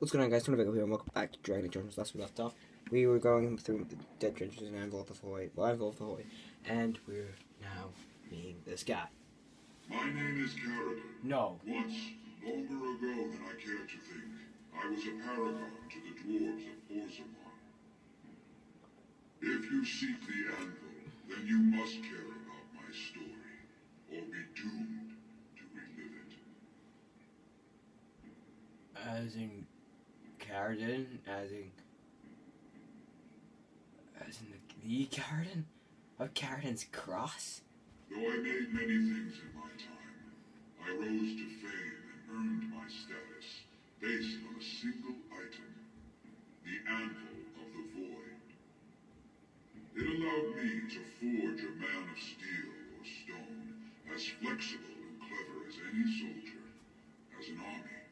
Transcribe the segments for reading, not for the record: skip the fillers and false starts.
What's going on, guys? Tony Vega here, and welcome back to Dragon Age Origins. Last we left off, we were going through the Dead Trenches and Anvil of the Void, and we're now meeting this guy. My name is Caridin. No. Once, longer ago than I care to think, I was a paragon to the dwarves of Orzammar. If you seek the Anvil, then you must care about my story, or be doomed to relive it. As in Caridin, as in the Caridin of Caridin's Cross? Though I made many things in my time, I rose to fame and earned my status based on a single item, the Anvil of the Void. It allowed me to forge a man of steel or stone, as flexible and clever as any soldier. As an army,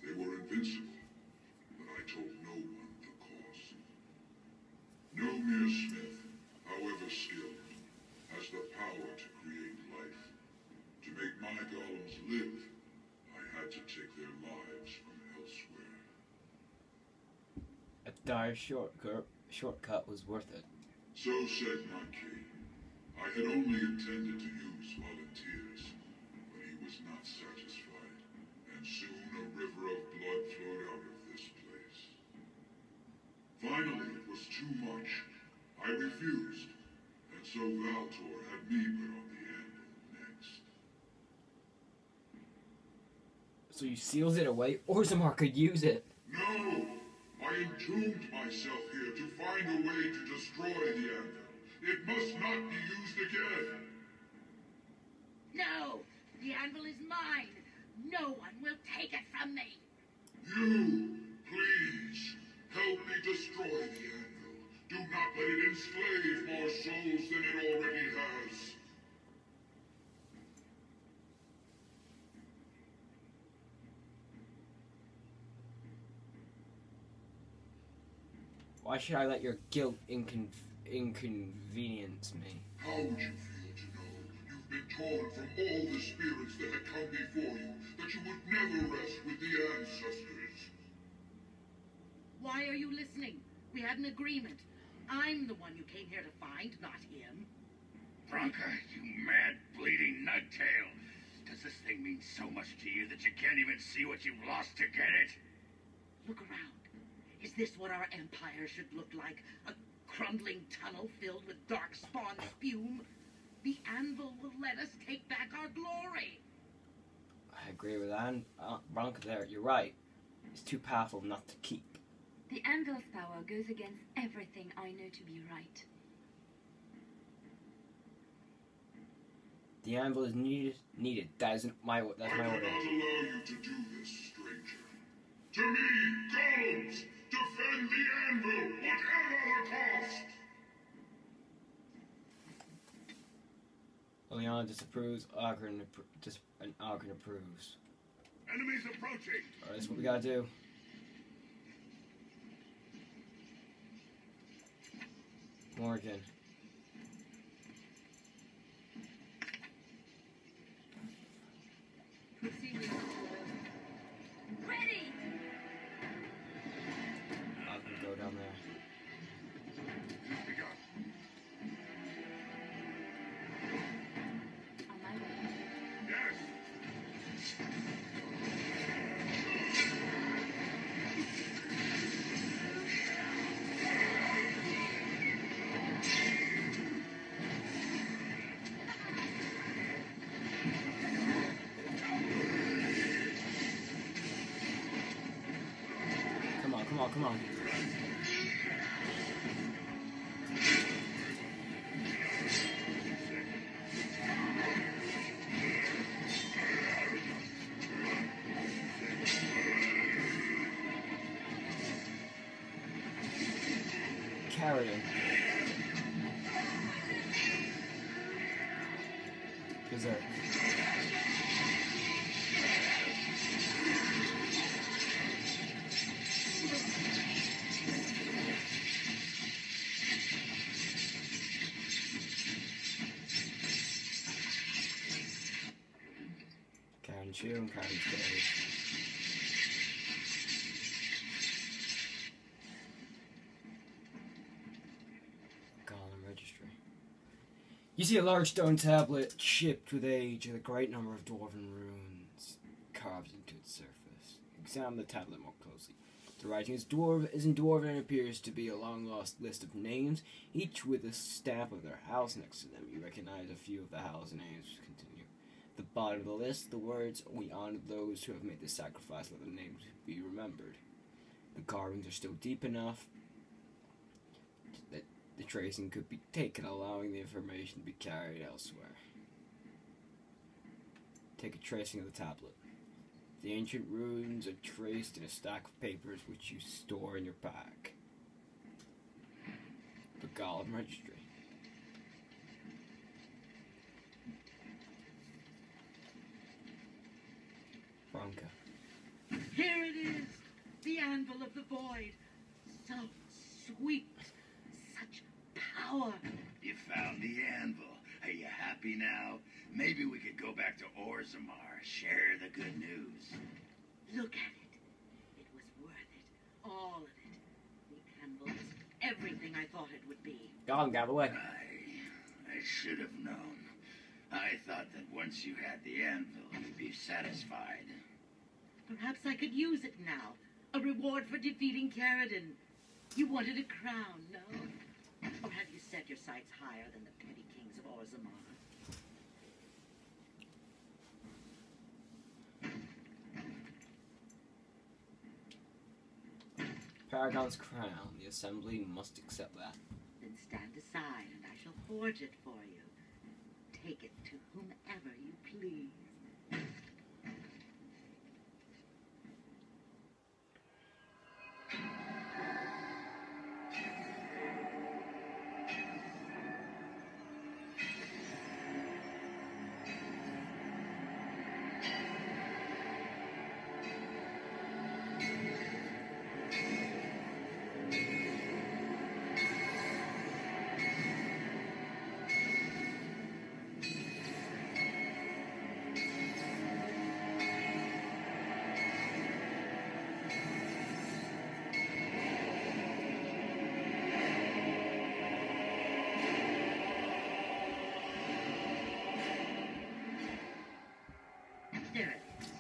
they were invincible, but I told no one the cost. No mere smith, however skilled, has the power to create life. To make my golems live, I had to take their lives from elsewhere. A dire shortcut was worth it. So said my king. I had only intended to use volunteers, but he was not satisfied, and soon a river of blood flowed out of this place. Finally, it was too much. I refused, and so Valtor had me put on the Anvil next. So you sealed it away? Orzammar could use it. No! I entombed myself here to find a way to destroy the Anvil. It must not be used again. No! The Anvil is mine! No one will take it from me! You, please, help me destroy the Anvil. Do not let it enslave more souls than it already has. Why should I let your guilt inconvenience me? How would you feel to know you've been torn from all the spirits that had come before you, that you would never rest with the ancestors? Why are you listening? We had an agreement. I'm the one you came here to find, not him. Branka, you mad, bleeding nuttail. Does this thing mean so much to you that you can't even see what you've lost to get it? Look around. Is this what our empire should look like? A crumbling tunnel filled with dark spawn spume? The Anvil will let us take back our glory. I agree with Branka there. You're right. It's too powerful not to keep. The Anvil's power goes against everything I know to be right. The Anvil is needed. That's my order. I cannot allow you to do this, stranger. To me, golems! Defend the Anvil, whatever the cost! Liliana disapproves. Ogren approves. Enemies approaching! Alright, that's what we gotta do. Morgan. Ready! I'm gonna go down there. We got On my way. yes! Come on. Caridin. Berserk. Karen Chew and Karen Cage. see a large stone tablet chipped with age and a great number of dwarven runes carved into its surface. Examine the tablet more closely. The writing is in dwarven and appears to be a long-lost list of names, each with a stamp of their house next to them. You recognize a few of the house names. Continue. The bottom of the list, the words, "We honor those who have made the sacrifice, let the names be remembered." The carvings are still deep enough that the tracing could be taken, allowing the information to be carried elsewhere. Take a tracing of the tablet. The ancient runes are traced in a stack of papers which you store in your pack. The Golem Registry. Bronca. Here it is, the Anvil of the Void. So sweet, such power. You found the anvil. Are you happy now? Maybe we could go back to Orzammar, share the good news. Look at it. It was worth it. All of it. The anvil was everything I thought it would be. Golem, get out of the way. I should have known. I thought that once you had the anvil, you'd be satisfied. Perhaps I could use it now. A reward for defeating Caradon. You wanted a crown, no? Or have you set your sights higher than the petty kings of Orzammar? Paragon's crown. The assembly must accept that. Then stand aside and I shall forge it for you. Take it to whomever you please. There it is.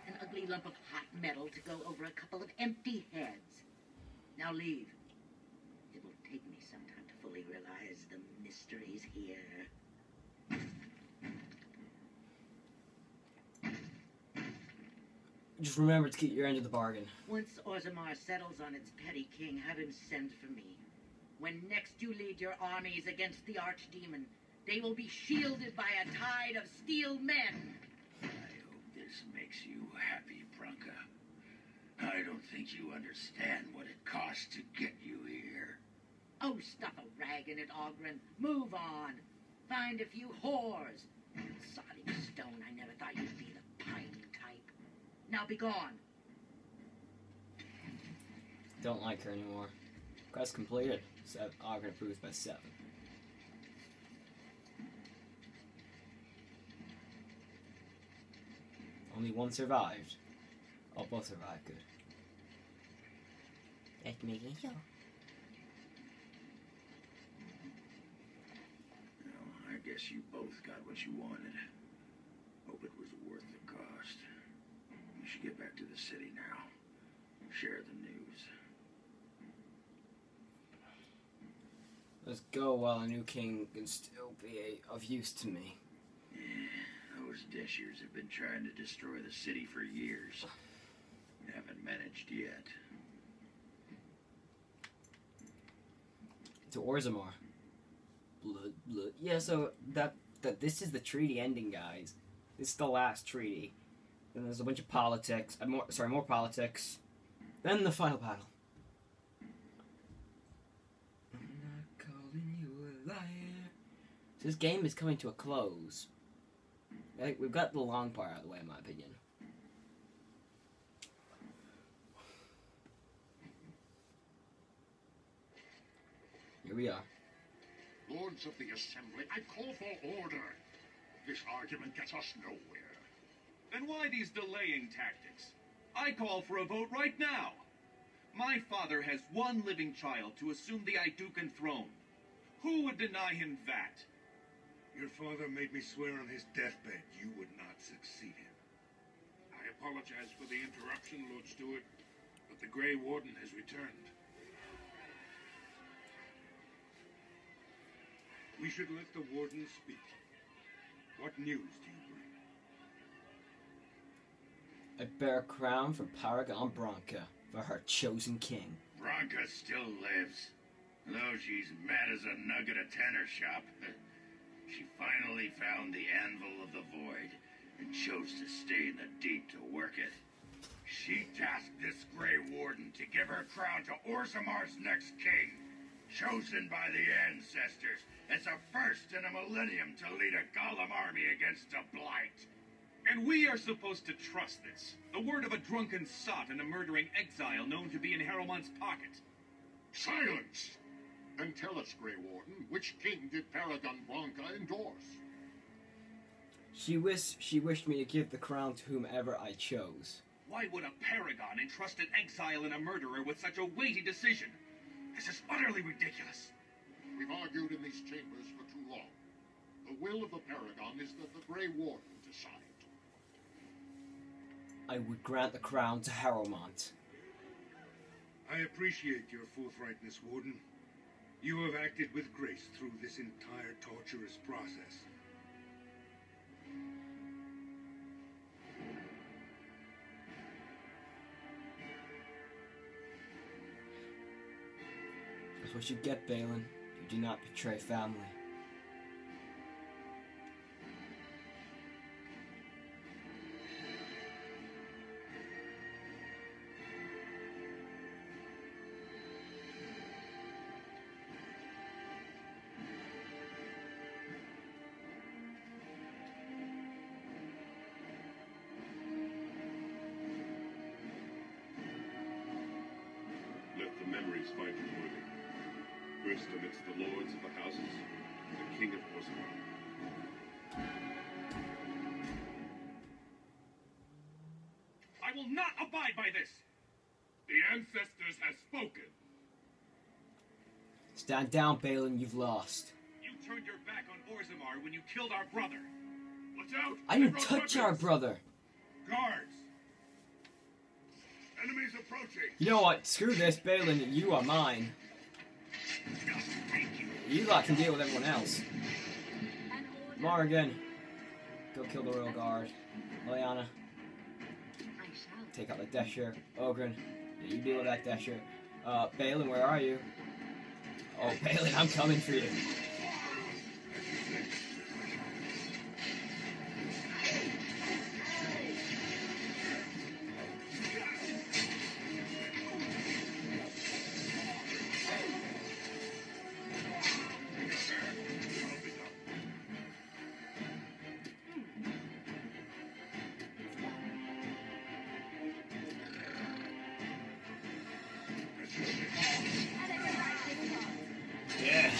An ugly lump of hot metal to go over a couple of empty heads. Now leave. It will take me some time to fully realize the mysteries here. Just remember to keep your end of the bargain. Once Orzammar settles on its petty king, have him send for me. When next you lead your armies against the archdemon, they will be shielded by a tide of steel men. I hope this makes you happy, Bronca. I don't think you understand what it costs to get you here. Oh, stuff a rag in it, Oghren. Move on. Find a few whores. Sodding stone, I never thought you'd be the pine type. Now be gone. Don't like her anymore. Quest completed. Ogren approved by 7. Only one survived. Oh, both survived. Good. That's making sure. Well, I guess you both got what you wanted. Hope it was worth the cost. You should get back to the city now. Share the news. Let's go while a new king can still be of use to me. Yeah, those Dishers have been trying to destroy the city for years. Haven't managed yet. To Orzammar. Blood. Yeah, so that this is the treaty ending, guys. This is the last treaty. Then there's a bunch of politics. More politics. Then the final battle. I'm not calling you a liar. So this game is coming to a close. I think we've got the long part out of the way, in my opinion. Here we are. Lords of the Assembly, I call for order. This argument gets us nowhere. Then why these delaying tactics? I call for a vote right now. My father has one living child to assume the Idukan throne. Who would deny him that? Your father made me swear on his deathbed you would not succeed him. I apologize for the interruption, Lord Stewart, but the Grey Warden has returned. We should let the Warden speak. What news do you bring? I bear a crown for Paragon Branca, for her chosen king. Branca still lives. Though she's mad as a nug at a tanner shop. She finally found the Anvil of the Void and chose to stay in the Deep to work it. She tasked this Grey Warden to give her crown to Orzamar's next king, chosen by the ancestors as a first in a millennium to lead a Golem army against a blight. And we are supposed to trust this. The word of a drunken sot and a murdering exile known to be in Harrowmont's pocket. Silence! Then tell us, Grey Warden, which king did Paragon Branca endorse? She wished me to give the crown to whomever I chose. Why would a paragon entrust an exile and a murderer with such a weighty decision? This is utterly ridiculous. We've argued in these chambers for too long. The will of the paragon is that the Grey Warden decide. I would grant the crown to Harrowmont. I appreciate your forthrightness, Warden. You have acted with grace through this entire torturous process. That's what you get, Balin. You do not betray family. Let the memories find you worthy. First amidst the lords of the houses, the King of Orzammar. I will not abide by this! The ancestors have spoken. Stand down, Balin. You've lost. You turned your back on Orzammar when you killed our brother. Watch out! I didn't touch our brother. Guards! Enemies approaching! You know what? Screw this, Balin. You are mine. You lot can deal with everyone else. Morrigan, go kill the Royal Guard. Lyanna, take out the Desher. Ogren, yeah, you deal with that Desher. Balin, where are you? Oh, Balin, I'm coming for you. Yeah.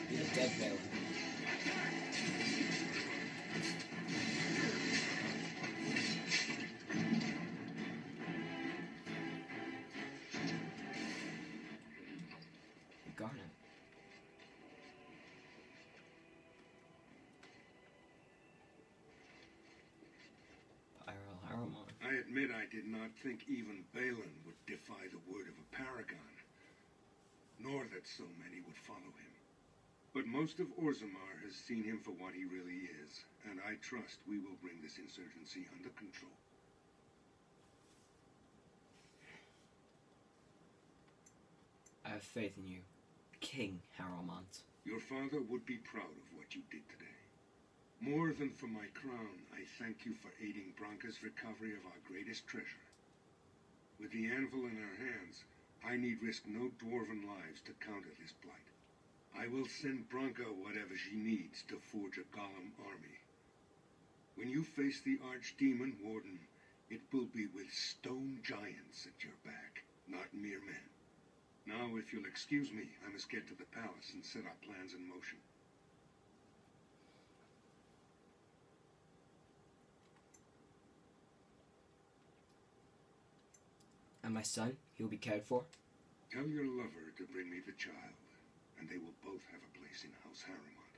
You're dead, Balin. Garnet. Harrowmont. I admit I did not think even Balin would defy the word of a paragon, nor that so many would follow him. But most of Orzammar has seen him for what he really is, and I trust we will bring this insurgency under control. I have faith in you, King Harrowmont. Your father would be proud of what you did today. More than for my crown, I thank you for aiding Branca's recovery of our greatest treasure. With the anvil in our hands, I need risk no dwarven lives to counter this blight. I will send Branca whatever she needs to forge a Golem army. When you face the Archdemon, Warden, it will be with stone giants at your back, not mere men. Now, if you'll excuse me, I must get to the palace and set our plans in motion. And my son, he'll be cared for? Tell your lover to bring me the child, and they will both have a place in House Harrimont.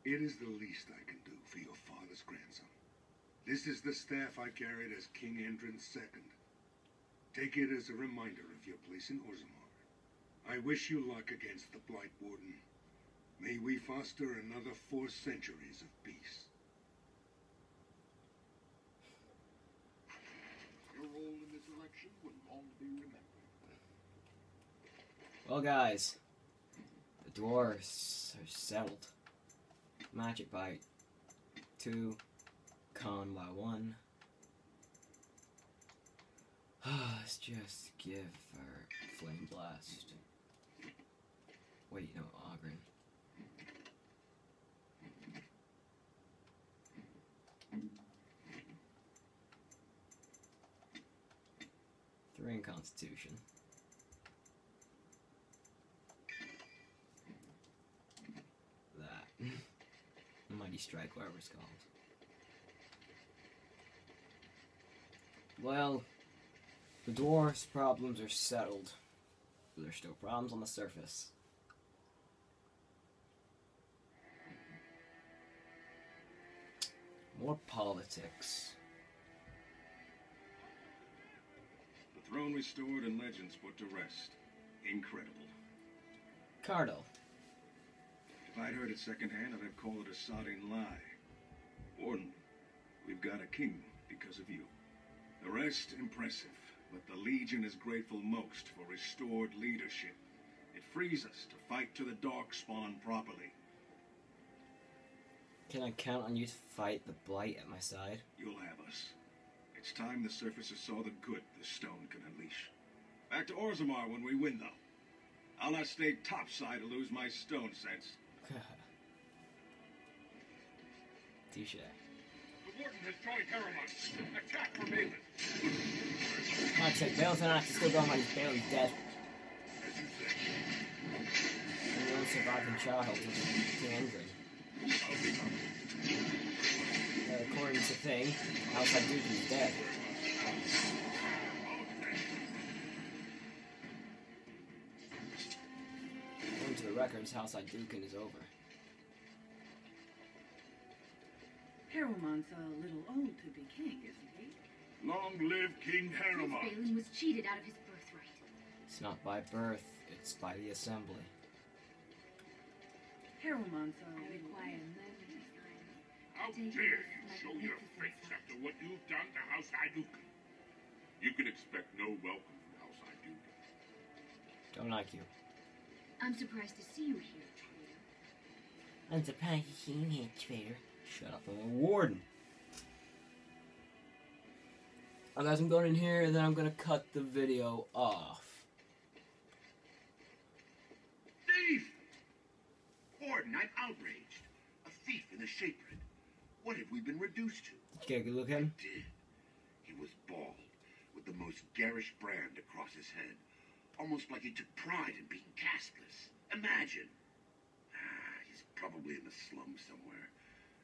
It is the least I can do for your father's grandson. This is the staff I carried as King Endrin's second. Take it as a reminder of your place in Orzammar. I wish you luck against the Blight Warden. May we foster another 4 centuries of peace. Your role in this election will long be remembered. Well, guys, the dwarves are settled. Magic by 2, con by 1. Let's just give her Flame Blast. Wait, no, Ogren. Three in Constitution. That. Mighty Strike, whatever it's called. Well, the dwarves' problems are settled, but there's still problems on the surface. More politics. The throne restored and legends put to rest. Incredible. Cardo. If I'd heard it secondhand, I'd have called it a sodding lie. Warden, we've got a king because of you. The rest, impressive, but the Legion is grateful most for restored leadership. It frees us to fight to the Darkspawn properly. Can I count on you to fight the Blight at my side? You'll have us. It's time the surfacers saw the good this stone can unleash. Back to Orzammar when we win, though. I'll not stay topside to lose my stone sense. Touche. The Warden has joined Harrimont. Attack for Balin. Can't take Balin's not still going on. Balin's dead. As you say. And the only surviving child is King Endrin. According to Thing, House Duke is dead. According to the records, House Duke is over. Harrowmont's a little old to be king, isn't he? Long live King Harrimont. Balin was cheated out of his birthright. It's not by birth, it's by the assembly. Harrowmont's a I little require no time. How dare you show your face after what you've done to House Duke? You can expect no welcome from House Duke. Don't like you. I'm surprised to see you here, traitor. I'm surprised to see you here, traitor. Shut up, I'm a warden. Alright guys, I'm going in here and then I'm gonna cut the video off. Thief! Warden, I'm outraged. A thief in a shapered. What have we been reduced to? Did you get a good look at him? Did. He was bald, with the most garish brand across his head. Almost like he took pride in being castless. Imagine. He's probably in the slums somewhere.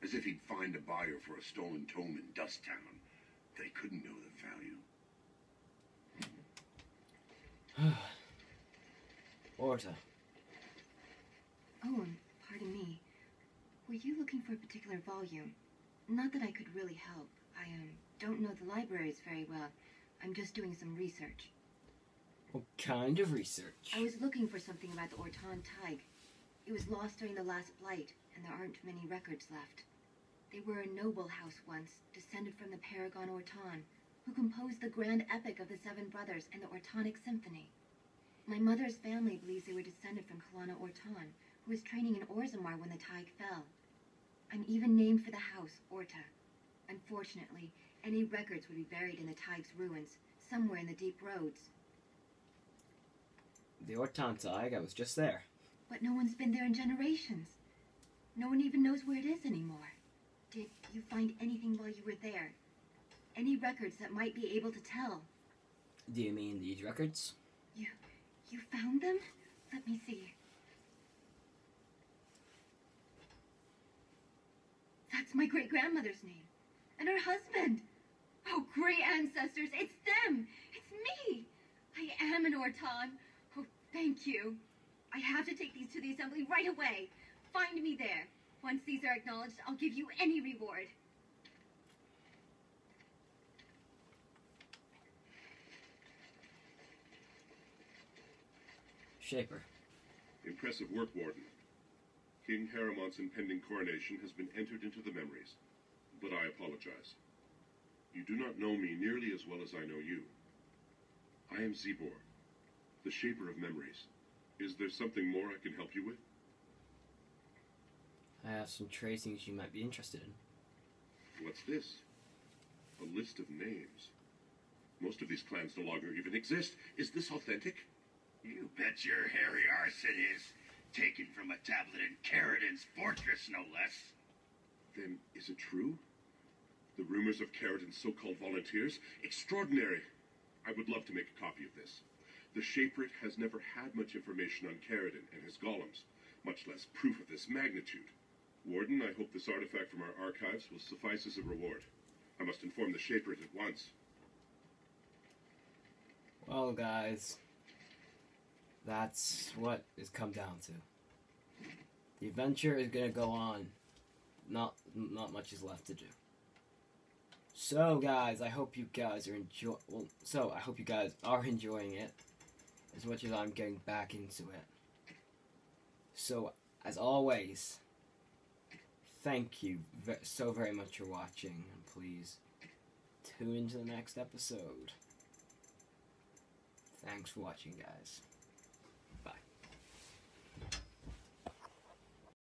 As if he'd find a buyer for a stolen tome in Dust Town. They couldn't know the value. Orta. Oh, pardon me. Were you looking for a particular volume? Not that I could really help. I don't know the libraries very well. I'm just doing some research. What kind of research? I was looking for something about the Ortan Tig. It was lost during the last blight, and there aren't many records left. They were a noble house once, descended from the Paragon Ortan, who composed the grand epic of the Seven Brothers and the Ortonic Symphony. My mother's family believes they were descended from Kalana Ortan, who was training in Orzammar when the Tig fell. I'm even named for the house, Orta. Unfortunately, any records would be buried in the Tig's ruins, somewhere in the deep roads. The Ortan Tig, I was just there. But no one's been there in generations. No one even knows where it is anymore. Did you find anything while you were there? Any records that might be able to tell? Do you mean these records? You found them? Let me see. That's my great-grandmother's name. And her husband. Oh, great ancestors, it's them! It's me! I am an Ortan. Oh, thank you. I have to take these to the assembly right away. Find me there. Once these are acknowledged, I'll give you any reward. Shaper. Impressive work, Warden. King Haramont's impending coronation has been entered into the memories, but I apologize. You do not know me nearly as well as I know you. I am Zebor, the Shaper of Memories. Is there something more I can help you with? I have some tracings you might be interested in. What's this? A list of names. Most of these clans no longer even exist. Is this authentic? You bet your hairy arse it is. Taken from a tablet in Caridin's fortress, no less. Then is it true? The rumors of Caridin's so-called volunteers? Extraordinary! I would love to make a copy of this. The Shaperate has never had much information on Caridin and his golems, much less proof of this magnitude. Warden, I hope this artifact from our archives will suffice as a reward. I must inform the Shaperate at once. Well, guys, that's what it's come down to. The adventure is gonna go on. Not much is left to do. So, guys, I hope you guys are I hope you guys are enjoying it as much as I'm getting back into it. So, as always, thank you so very much for watching, and please tune into the next episode. Thanks for watching, guys.